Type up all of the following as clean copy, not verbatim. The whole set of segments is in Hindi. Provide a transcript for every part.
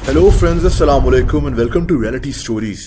हेलो फ्रेंड्स, अस्सलाम वालेकुम and welcome to reality stories.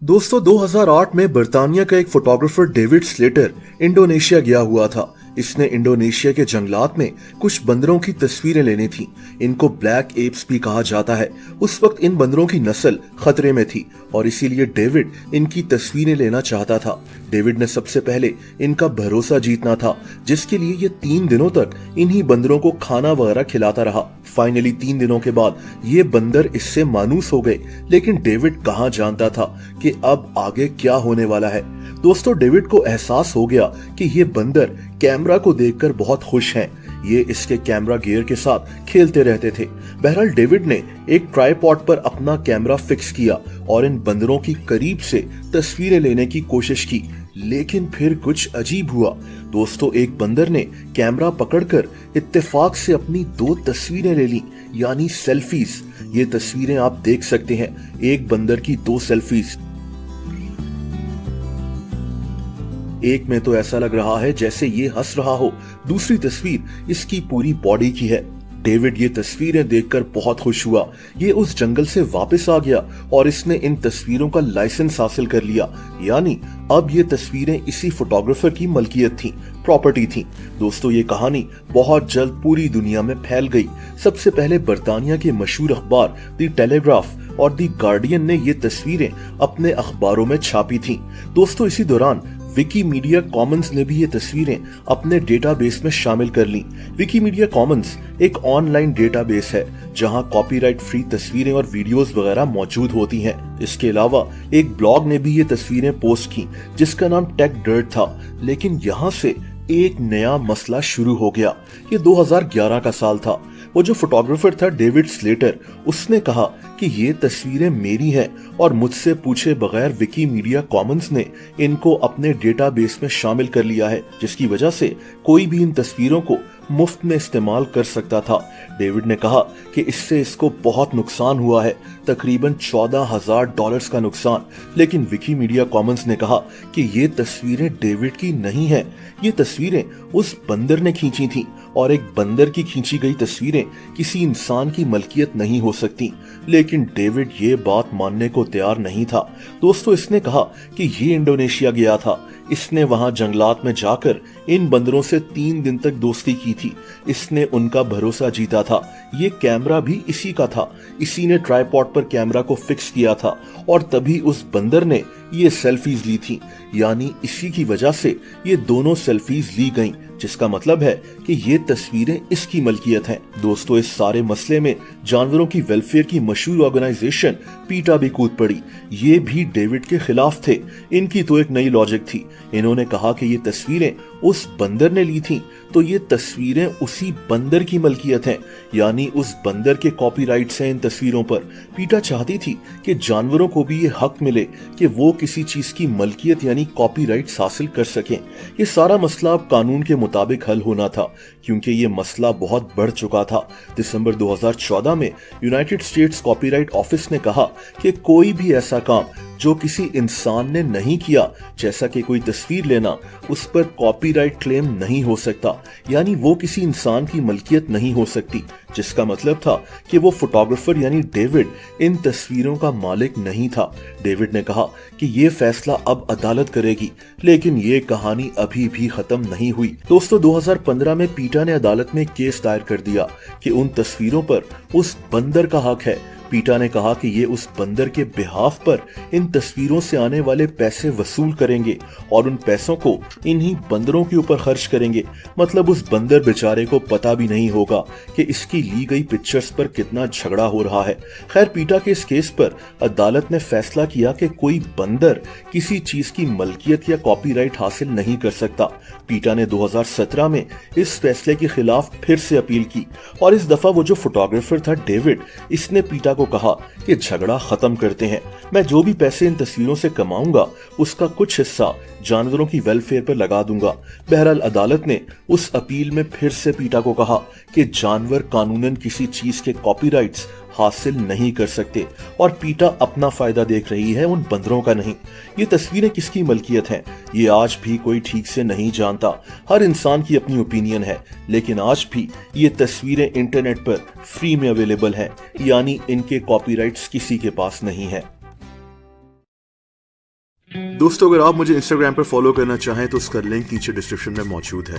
दोस्तों, 2008 में बर्तानिया का एक फोटोग्राफर डेविड स्लेटर इंडोनेशिया गया हुआ था। इसने इंडोनेशिया के जंगलात में कुछ बंदरों की तस्वीरें लेनी थी। इनको ब्लैक एप्स भी कहा जाता है। उस वक्त इन बंदरों की नस्ल खतरे में थी और इसीलिए डेविड इनकी तस्वीरें लेना चाहता था। डेविड ने सबसे पहले इनका भरोसा जीतना था, जिसके लिए ये 3 दिनों तक इन्हीं बंदरों को खाना वगैरह खिलाता रहा। फाइनली 3 दिनों के बाद ये बंदर इससे मायूस हो गए, लेकिन डेविड कहाँ जानता था कि अब आगे क्या होने वाला है। दोस्तों, डेविड को एहसास हो गया कि ये बंदर कैमरा को देखकर बहुत खुश हैं। ये इसके कैमरा गियर के साथ खेलते रहते थे। बहरहाल डेविड ने एक ट्राइपॉड पर अपना कैमरा फिक्स किया और इन बंदरों की करीब से तस्वीरें लेने की कोशिश की, लेकिन फिर कुछ अजीब हुआ। दोस्तों, एक बंदर ने कैमरा पकड़कर इत्तेफाक से अपनी 2 तस्वीरें ले ली, यानी सेल्फीज। ये तस्वीरें आप देख सकते हैं, एक बंदर की 2 सेल्फीज। एक में तो ऐसा लग रहा है जैसे ये हंस रहा हो, दूसरी तस्वीर इसकी पूरी बॉडी की है। डेविड ये तस्वीरें देखकर बहुत खुश हुआ। ये उस जंगल से वापस आ गया और इसने इन तस्वीरों का लाइसेंस हासिल कर लिया, यानी अब ये तस्वीरें इसी फोटोग्राफर की मलकियत थी, प्रॉपर्टी थी। दोस्तों, ये कहानी बहुत जल्द पूरी दुनिया में फैल गई। सबसे पहले बर्तानिया के मशहूर अखबार द टेलीग्राफ और द गार्डियन ने ये तस्वीरें अपने अखबारों में छापी थी। दोस्तों, इसी दौरान विकीमीडिया कॉमन्स ने भी ये तस्वीरें अपने डेटाबेस में शामिल कर ली। विकीमीडिया कॉमन्स एक ऑनलाइन डेटाबेस है जहां कॉपीराइट फ्री तस्वीरें और वीडियोस वगैरह मौजूद होती हैं। इसके अलावा एक ब्लॉग ने भी ये तस्वीरें पोस्ट की जिसका नाम टेक डर्ट था। लेकिन यहाँ से एक नया मसला शुरू हो गया। ये 2011 का साल था। वो जो फोटोग्राफर था डेविड स्लेटर, उसने कहा कि ये तस्वीरें मेरी हैं और मुझसे पूछे बगैर विकीमीडिया कॉमन्स ने इनको अपने डेटाबेस में शामिल कर लिया है, जिसकी वजह से कोई भी इन तस्वीरों को मुफ्त में इस्तेमाल कर सकता था। डेविड ने कहा कि इससे इसको बहुत नुकसान हुआ है, तकरीबन $14,000 का नुकसान। लेकिन विकीमीडिया कॉमन्स ने कहा कि ये तस्वीरें डेविड की नहीं है, ये तस्वीरें उस बंदर ने खींची थी और एक बंदर की खींची गई तस्वीरें किसी इंसान की मलकियत नहीं हो सकती। लेकिन डेविड ये बात मानने को तैयार नहीं था। दोस्तों, इसने कहा कि ये इंडोनेशिया गया था। इसने वहां जंगलात में जाकर इन बंदरों से 3 दिन तक दोस्ती की थी। इसने उनका भरोसा जीता था। ये कैमरा भी इसी का था। इसी ने ट्राइपॉड पर कैमरा को फिक्स किया था और तभी उस बंदर ने ये सेल्फीज ली थी, यानी इसी की वजह से ये दोनों सेल्फीज ली गईं, जिसका मतलब है कि ये तस्वीरें इसकी मलकियत हैं। दोस्तों, इस सारे मसले में जानवरों की वेलफेयर की मशहूर ऑर्गेनाइजेशन पीटा भी कूद पड़ी। ये भी डेविड के खिलाफ थे। इनकी तो एक नई लॉजिक थी। इन्होंने कहा कि ये तस्वीरें उस बंदर ने ली थी, तो ये तस्वीरें उसी बंदर की मलकियत हैं, यानी उस बंदर के कॉपीराइट्स हैं इन तस्वीरों पर। पीटा चाहती थी कि जानवरों को भी ये हक मिले कि वो किसी चीज की मलकियत यानी कॉपीराइट्स हासिल कर सकें। ये सारा मसला अब कानून के मुताबिक हल होना था, क्योंकि ये मसला बहुत बढ़ चुका था। दिसंबर 2014 में यूनाइटेड स्टेट्स कॉपीराइट ऑफिस ने कहा कि कोई भी ऐसा काम जो किसी इंसान ने नहीं किया, जैसा कि कोई तस्वीर लेना, उस पर कॉपीराइट क्लेम नहीं हो सकता, यानी वो किसी इंसान की मलकियत नहीं हो सकती। जिसका मतलब था कि वो फोटोग्राफर यानी डेविड इन तस्वीरों का मालिक नहीं था। डेविड ने कहा कि ये फैसला अब अदालत करेगी, लेकिन ये कहानी अभी भी खत्म नहीं हुई। दोस्तों, 2015 में पीटा ने अदालत में केस दायर कर दिया कि उन तस्वीरों पर उस बंदर का हक है। पीटा ने कहा कि ये उस बंदर के बिहाफ पर इन तस्वीरों से आने वाले पैसे वसूल करेंगे और उन पैसों को इन्हीं बंदरों के ऊपर खर्च करेंगे। मतलब उस बंदर बेचारे को पता भी नहीं होगा कि इसकी ली गई पिक्चर्स पर कितना झगड़ा हो रहा है। खैर, पीटा के इस केस पर अदालत ने फैसला किया कि कोई बंदर किसी चीज की मलकियत या कॉपीराइट हासिल नहीं कर सकता। पीटा ने 2017 में इस फैसले के खिलाफ फिर से अपील की और इस दफा वो जो फोटोग्राफर था डेविड, इसने पीटा को कहा कि झगड़ा खत्म करते हैं। मैं जो भी पैसे इन तस्वीरों से कमाऊंगा उसका कुछ हिस्सा जानवरों की वेलफेयर पर लगा दूंगा। बहरहाल अदालत ने उस अपील में फिर से पीटा को कहा कि जानवर कानूनन किसी चीज के कॉपीराइट्स हासिल नहीं कर सकते और पीटा अपना फायदा देख रही है, उन बंदरों का नहीं। ये तस्वीरें किसकी मलकियत हैं, ये आज भी कोई ठीक से नहीं जानता। हर इंसान की अपनी ओपिनियन है, लेकिन आज भी ये तस्वीरें इंटरनेट पर फ्री में अवेलेबल हैं, यानी इनके कॉपीराइट्स किसी के पास नहीं है। दोस्तों, अगर आप मुझे इंस्टाग्राम पर फॉलो करना चाहें तो उसका लिंक नीचे डिस्क्रिप्शन में मौजूद है।